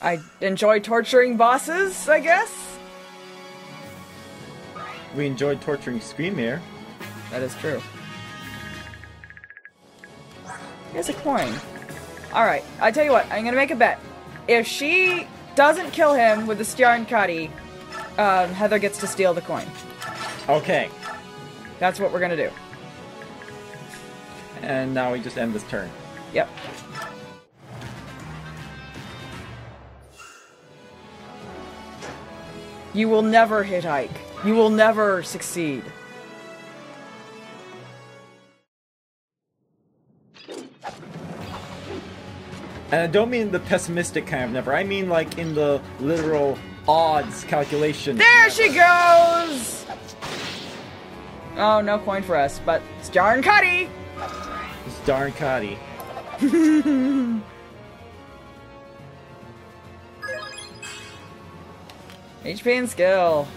I enjoy torturing bosses, I guess? We enjoyed torturing Screamere. That is true. Here's a coin. Alright, I tell you what, I'm gonna make a bet. If she doesn't kill him with the STJARN Cutty, Heather gets to steal the coin. Okay. That's what we're gonna do. And now we just end this turn. Yep. You will never hit Ike. You will never succeed. And I don't mean the pessimistic kind of never. I mean like in the literal odds calculation. There she goes! Oh, no coin for us, but STJARN Cutty! STJARN Cutty. HP and skill.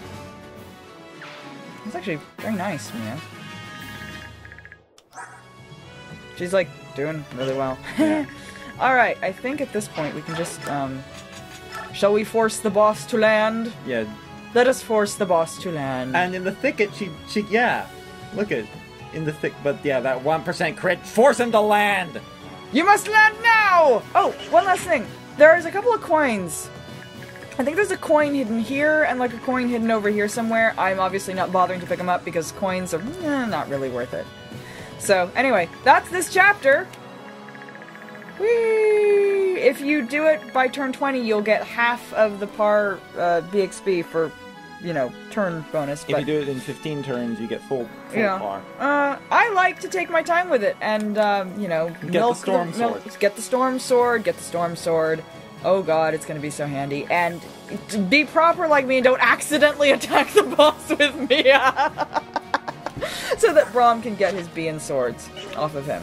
It's actually very nice, man. She's like doing really well. Yeah. Alright, I think at this point we can just, shall we force the boss to land? Yeah. Let us force the boss to land. And in the thicket, yeah. Look at, in the thick, but yeah, that 1% crit, force him to land! You must land now! Oh, one last thing. There's a couple of coins. I think there's a coin hidden here and like a coin hidden over here somewhere. I'm obviously not bothering to pick them up because coins are not really worth it. So, anyway, that's this chapter. Whee! If you do it by turn 20, you'll get half of the par BXP for, you know, turn bonus. If you do it in 15 turns, you get full par. I like to take my time with it and, you know, get the storm sword. Get the storm sword, get the storm sword. Oh god, it's gonna be so handy. And be proper like me and don't accidentally attack the boss with me. So that Braum can get his B and swords off of him.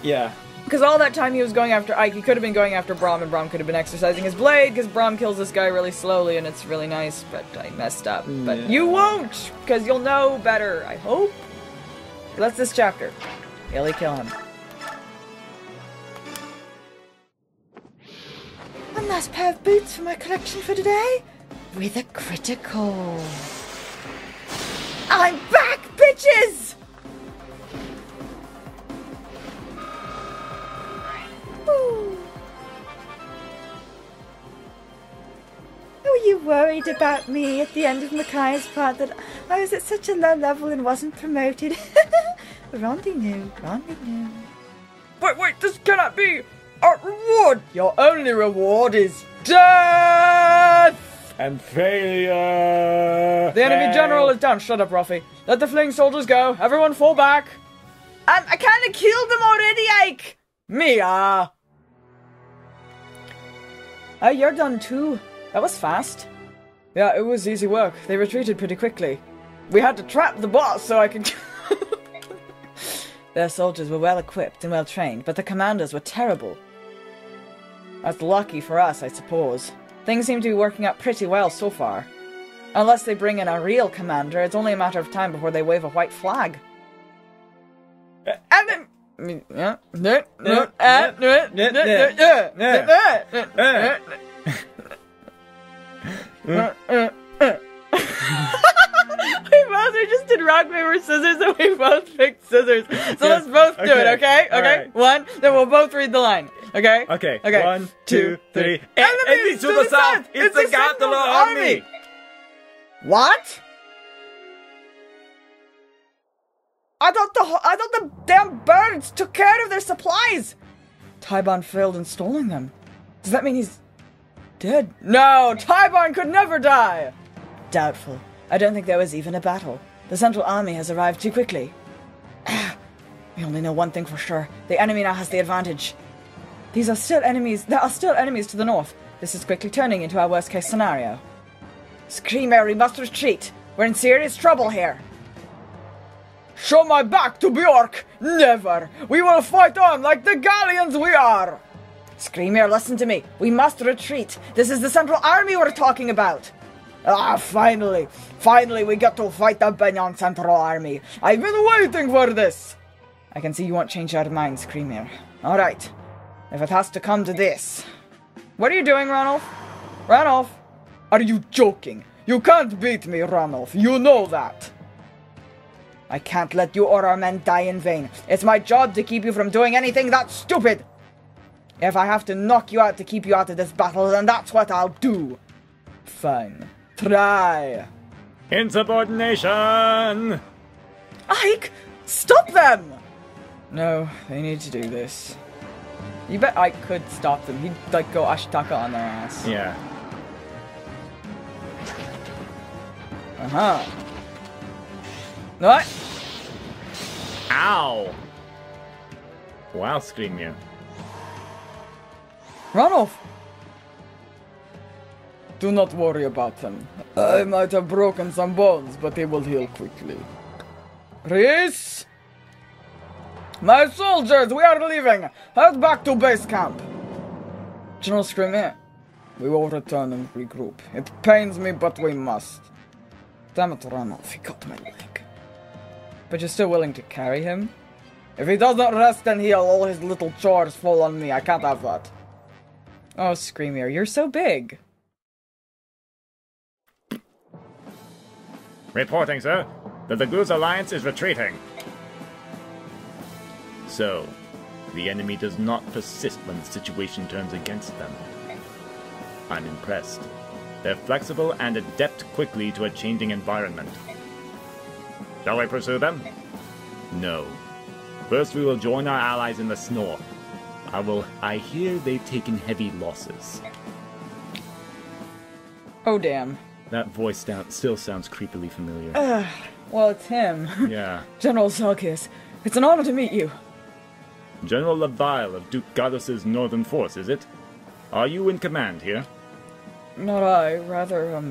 Yeah. Because all that time he was going after Ike, he could have been going after Braum, and Braum could have been exercising his blade, because Braum kills this guy really slowly, and it's really nice, but I messed up. But you won't, because you'll know better, I hope. So that's this chapter. Really kill him. One last pair of boots for my collection for today, with a critical. I'm back, bitches! Woo. Were you worried about me at the end of Mackay's part that I was at such a low level and wasn't promoted? Rondie knew, Rondie knew. Wait, this cannot be a reward! Your only reward is death! And failure! The enemy general is down. Shut up, Roffie. Let the fleeing soldiers go. Everyone fall back. I kinda killed them already, Ike! Mia! Oh, you're done too. That was fast. Yeah, it was easy work. They retreated pretty quickly. We had to trap the boss so I could... Their soldiers were well equipped and well trained, but the commanders were terrible. That's lucky for us, I suppose. Things seem to be working out pretty well so far. Unless they bring in a real commander, it's only a matter of time before they wave a white flag. And then... We just did rock, paper, scissors, and we both picked scissors. So let's both do it, okay? Okay? Right. One, then we'll both read the line. Okay? Okay. Okay. 1, 2, 3. Enemies to the south! It's the capital army! What? I thought the damn birds took care of their supplies! Tybon failed in stealing them. Does that mean he's dead? No! Tybon could never die! Doubtful. I don't think there was even a battle. The Central Army has arrived too quickly. We only know one thing for sure. The enemy now has the advantage. There are still enemies to the north. This is quickly turning into our worst-case scenario. Screamer, we must retreat. We're in serious trouble here. Show my back to Bjork! Never! We will fight on like the galleons we are! Screamer, listen to me. We must retreat. This is the Central Army we're talking about. Ah, finally! Finally we get to fight the Benyon Central Army! I've been waiting for this! I can see you won't change your mind, Screamer. Alright. If it has to come to this. What are you doing, Ronald? Ranulf! Are you joking? You can't beat me, Ranulf. You know that. I can't let you or our men die in vain. It's my job to keep you from doing anything that stupid. If I have to knock you out to keep you out of this battle, then that's what I'll do. Fine. Try. Insubordination! Ike! Stop them! No, they need to do this. You bet Ike could stop them. He'd, like, go Ashitaka on their ass. Yeah. Uh-huh. What? Ow! Wow, Screamier. Ranulf! Do not worry about them. I might have broken some bones, but they will heal quickly. Reese! My soldiers, we are leaving! Head back to base camp! General Screamier, we will return and regroup. It pains me, but we must. Damn it, Ranulf, he got my leg. But you're still willing to carry him? If he doesn't rest and heal, all his little chores fall on me. I can't have that. Oh, Screamier, you're so big. Reporting, sir. The Laguz Alliance is retreating. So, the enemy does not persist when the situation turns against them. I'm impressed. They're flexible and adapt quickly to a changing environment. Shall we pursue them? No. First we will join our allies in the north. I hear they've taken heavy losses. Oh, damn. That voice still sounds creepily familiar. Well, it's him. Yeah. General Selkis, it's an honor to meet you. General Levile of Duke Goddess's Northern Force, is it? Are you in command here? Not I, rather,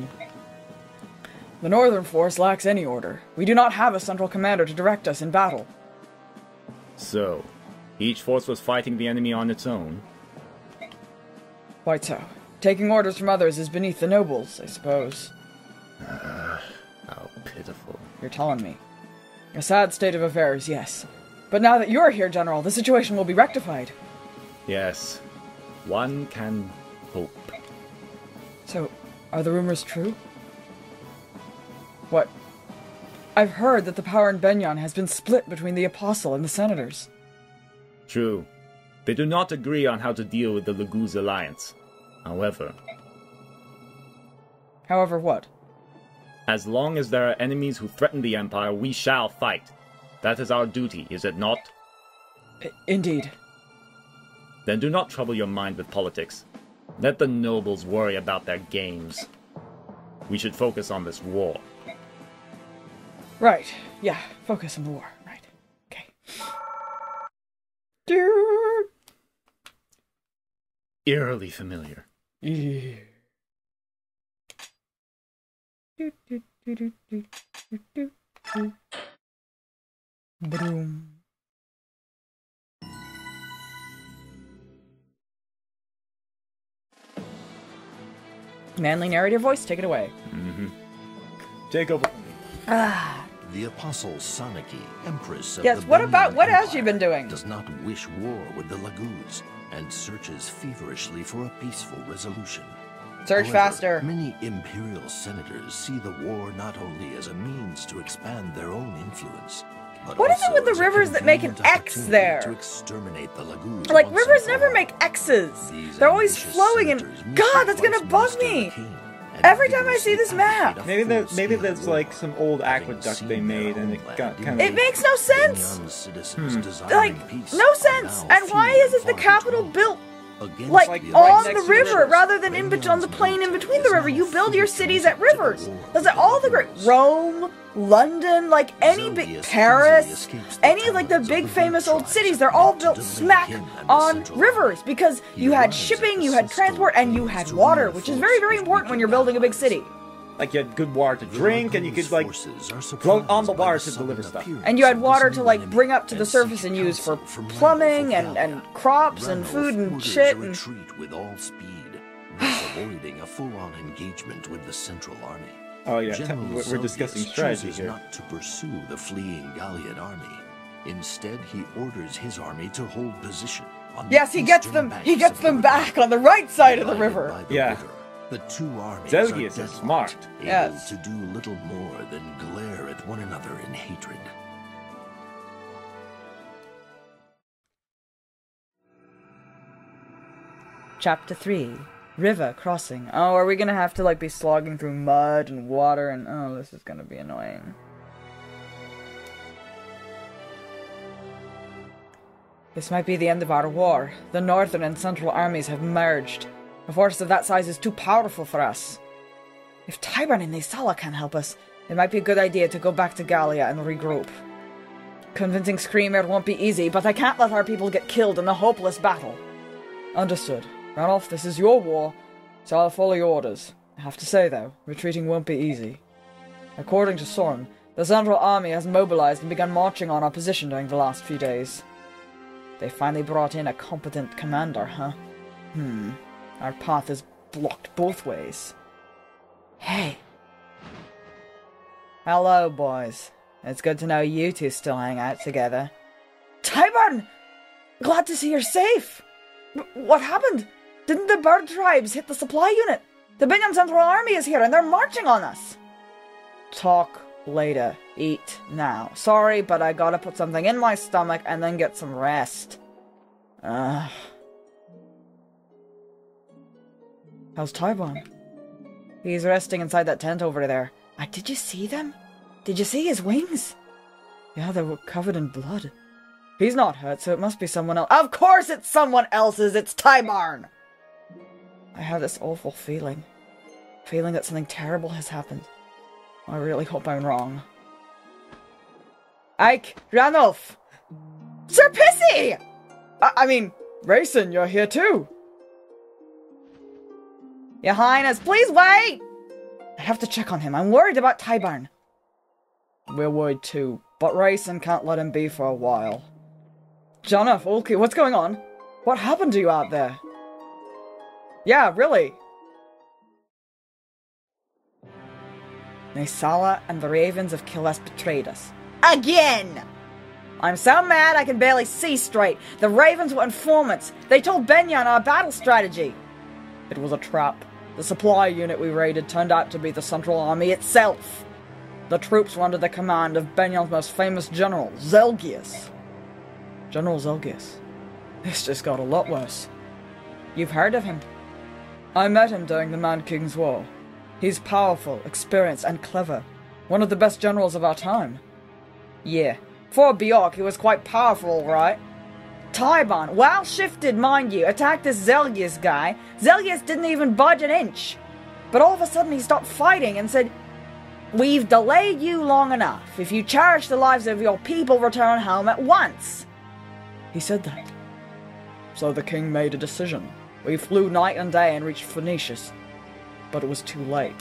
the Northern Force lacks any order. We do not have a central commander to direct us in battle. So, each force was fighting the enemy on its own? Quite so. Taking orders from others is beneath the nobles, I suppose. How pitiful. You're telling me. A sad state of affairs, yes. But now that you're here, General, the situation will be rectified. Yes. One can hope. So, are the rumors true? What? I've heard that the power in Benyon has been split between the Apostle and the Senators. True. They do not agree on how to deal with the Laguz Alliance. However what? As long as there are enemies who threaten the Empire, we shall fight. That is our duty, is it not? Indeed. Then do not trouble your mind with politics. Let the nobles worry about their games. We should focus on this war. Right. Yeah, focus on the war. Right. Okay. Eerily familiar. Yeah. Boom. Manly narrator voice, take it away. Mm-hmm. Take over. The Apostle Soniki, Empress of yes, the what Benyon has she Empire, been doing? does not wish war with the Laguz and searches feverishly for a peaceful resolution. Search However, faster. Many imperial senators see the war not only as a means to expand their own influence, but what is it also with the as a rivers that make an convenient X opportunity there? to exterminate the Laguz Like, once rivers and for never all. make X's. These They're always ambitious flowing and... senators meet God, that's with gonna Vice bug Minister me. King and Every time I see this vigorously map. advocate a Maybe full there's scale like war. some old Having aqueduct seen they their made and it homeland got kind It of... makes no sense. Benyon citizens desiring Like, peace no are sense. now And why few is it the and far capital between. built Against like the on alliance, the next to river rivers. rather than on the plain in between the river? You build your cities at rivers. That's like all the great Rome, London, like any big Paris, any like the big famous old cities, they're all built smack on rivers because you had shipping, you had transport, and you had water, which is very, very important when you're building a big city. Like you had good water to drink and you could like float on the water to deliver stuff. And you had water to like bring up to the surface and use for plumbing and crops and food and shit. And retreat with all speed, thus avoiding a full-on engagement with the Central Army. Oh yeah, General we're discussing Selgius strategy chooses here. not to pursue the fleeing Gallian army. Instead, he orders his army to hold position on yes, the he gets eastern them. He banks gets of the them river, back on the right side of the divided river. by the Yeah. river The two armies Zelgius are is desperate, smart. able Yes. to do little more than glare at one another in hatred. Chapter 3. River crossing. Oh, are we gonna have to, like, be slogging through mud and water and... Oh, this is gonna be annoying. This might be the end of our war. The northern and central armies have merged. A force of that size is too powerful for us. If TYBARN and Naysala can't help us, it might be a good idea to go back to Gallia and regroup. Convincing Screamer won't be easy, but I can't let our people get killed in a hopeless battle. Understood. Ranulf, this is your war, so I'll follow your orders. I have to say, though, retreating won't be easy. According to STJARN, the Central Army has mobilized and begun marching on our position during the last few days. They finally brought in a competent commander, huh? Our path is blocked both ways. Hey. Hello, boys. It's good to know you two still hang out together. TYBARN! Glad to see you're safe! What happened? Didn't the bird tribes hit the supply unit? The Bingham Central Army is here and they're marching on us! Talk later. Eat now. Sorry, but I gotta put something in my stomach and then get some rest. How's TYBARN? He's resting inside that tent over there. Did you see them? Did you see his wings? Yeah, they were covered in blood. He's not hurt, so it must be someone else. Of course it's someone else's! It's TYBARN! I have this awful feeling. Feeling that something terrible has happened. I really hope I'm wrong. Ike! Ranulf! Sir Pissy! I mean, Rayson, you're here too! Your Highness, please wait! I have to check on him. I'm worried about TYBARN. We're worried too, but Rayson can't let him be for a while. Jonah, Ulki, what's going on? What happened to you out there? Yeah, really? Naysala and the Ravens of Killes betrayed us. Again! I'm so mad I can barely see straight. The Ravens were informants. They told Benyon our battle strategy. It was a trap. The supply unit we raided turned out to be the Central Army itself. The troops were under the command of Benyon's most famous general, Zelgius. General Zelgius. This just got a lot worse. You've heard of him? I met him during the Man King's War. He's powerful, experienced, and clever. One of the best generals of our time. Yeah. For Bjork, he was quite powerful, all right. TYBARN, well shifted, mind you, attacked this Zelgius guy. Zelgius didn't even budge an inch. But all of a sudden he stopped fighting and said, "We've delayed you long enough. If you cherish the lives of your people, return home at once." He said that. So the king made a decision. We flew night and day and reached Phoenicius. But it was too late.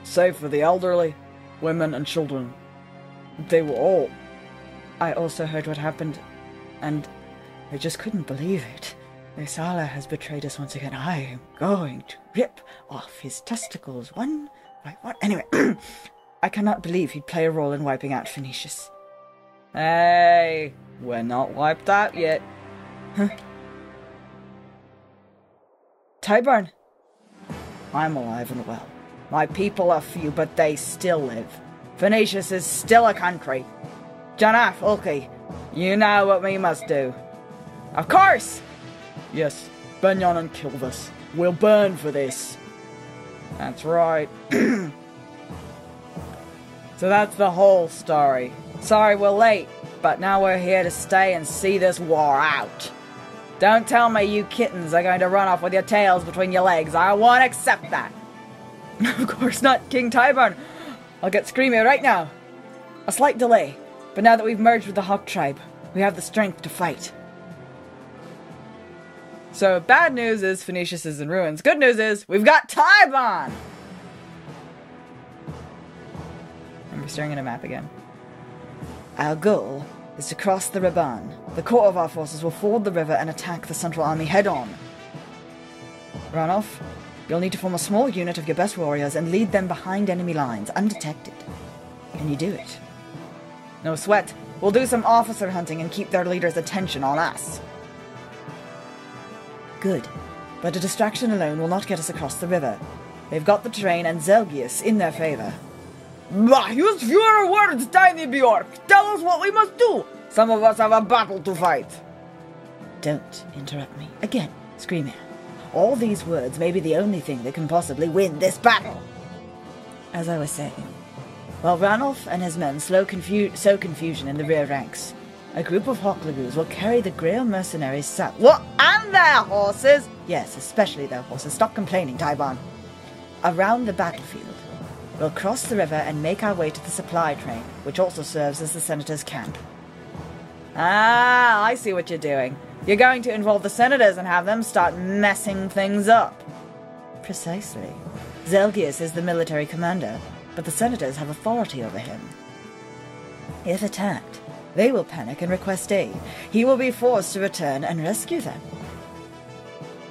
Save for the elderly, women and children. They were all... I also heard what happened, and I just couldn't believe it. Naysala has betrayed us once again. I am going to rip off his testicles one by one. Anyway, I cannot believe he'd play a role in wiping out Phoenicius. Hey, we're not wiped out yet. Huh? TYBARN. I'm alive and well. My people are few, but they still live. Phoenicius is still a country. Janaf, Ulki, you know what we must do. Of course! Yes, Benyon and Kilvis. We'll burn for this. That's right. So that's the whole story. Sorry we're late, but now we're here to stay and see this war out. Don't tell me you kittens are going to run off with your tails between your legs. I won't accept that. Of course not, King TYBARN. I'll get Screamy right now. A slight delay, but now that we've merged with the Hawk tribe, we have the strength to fight. So, bad news is Phoenicius is in ruins. Good news is, we've got TYBARN! And we're staring at a map again. Our goal is to cross the Raban. The core of our forces will ford the river and attack the Central Army head-on. Ranulf, you'll need to form a small unit of your best warriors and lead them behind enemy lines, undetected. Can you do it? No sweat. We'll do some officer hunting and keep their leaders' attention on us. Good. but a distraction alone will not get us across the river. They've got the terrain and Zelgius in their favor. Bah, use fewer words, Tiny Bjork! Tell us what we must do! Some of us have a battle to fight! Don't interrupt me. Again, Screamer. All these words may be the only thing that can possibly win this battle. As I was saying, while Ranulf and his men sow confusion in the rear ranks, a group of Hocklagoos will carry the Grail mercenaries south. What? And their horses? Yes, especially their horses. Stop complaining, Tybon. Around the battlefield. We'll cross the river and make our way to the supply train, which also serves as the Senator's camp. Ah, I see what you're doing. You're going to involve the Senators and have them start messing things up. Precisely. Zelgius is the military commander, but the Senators have authority over him. If attacked, they will panic and request aid. He will be forced to return and rescue them.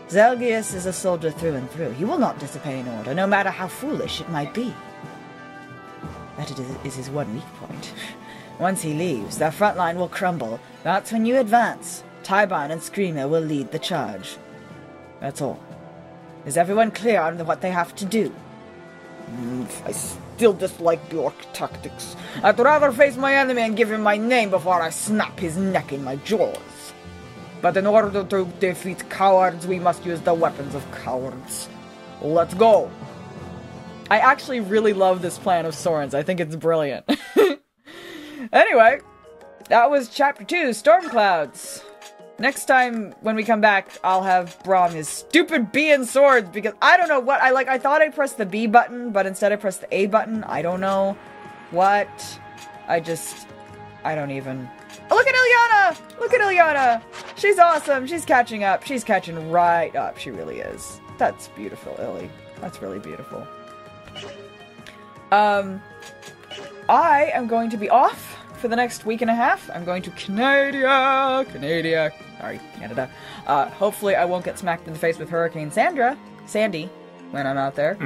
Zelgius is a soldier through and through. He will not disobey an order, no matter how foolish it might be. That is his one weak point. Once he leaves, their front line will crumble. That's when you advance. Tybon and Screamer will lead the charge. That's all. Is everyone clear on what they have to do? I still dislike Bjork tactics. I'd rather face my enemy and give him my name before I snap his neck in my jaws. But in order to defeat cowards, we must use the weapons of cowards. Let's go! I actually really love this plan of Soren's. I think it's brilliant. Anyway, that was Chapter 2, Stormclouds. Next time, when we come back, I'll have Braum his stupid B and swords, because I don't know what, I thought I pressed the B button, but instead I pressed the A button. I don't know what. I don't even. Oh, look at Ilyana! Look at Ilyana! She's awesome, she's catching up, she's catching right up, she really is. That's beautiful, Illy. That's really beautiful. I am going to be off for the next week and a half. I'm going to Canada. Sorry, Canada. Hopefully I won't get smacked in the face with Hurricane Sandy, when I'm out there.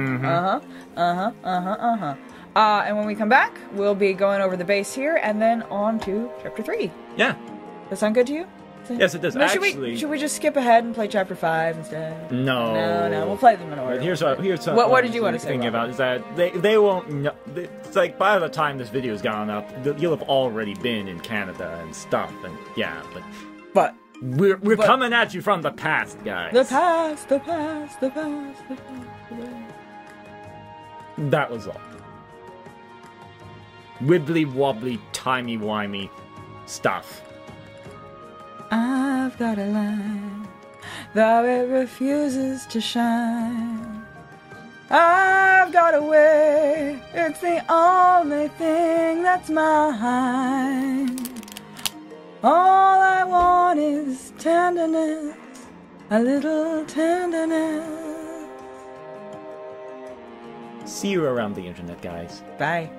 And when we come back, we'll be going over the base here, and then on to Chapter 3. Yeah. Does that sound good to you? Yes, it does. No, actually, should we just skip ahead and play Chapter 5 instead? No. We'll play them in order. Here's what did you want to say thinking about is that they won't know. It's like by the time this video's gone up, you'll have already been in Canada and stuff, and yeah, but we're coming at you from the past, guys. The past. That was all. Wibbly wobbly, timey wimey stuff. I've got a line, though it refuses to shine. I've got a way, it's the only thing that's mine. All I want is tenderness, a little tenderness. See you around the internet, guys. Bye.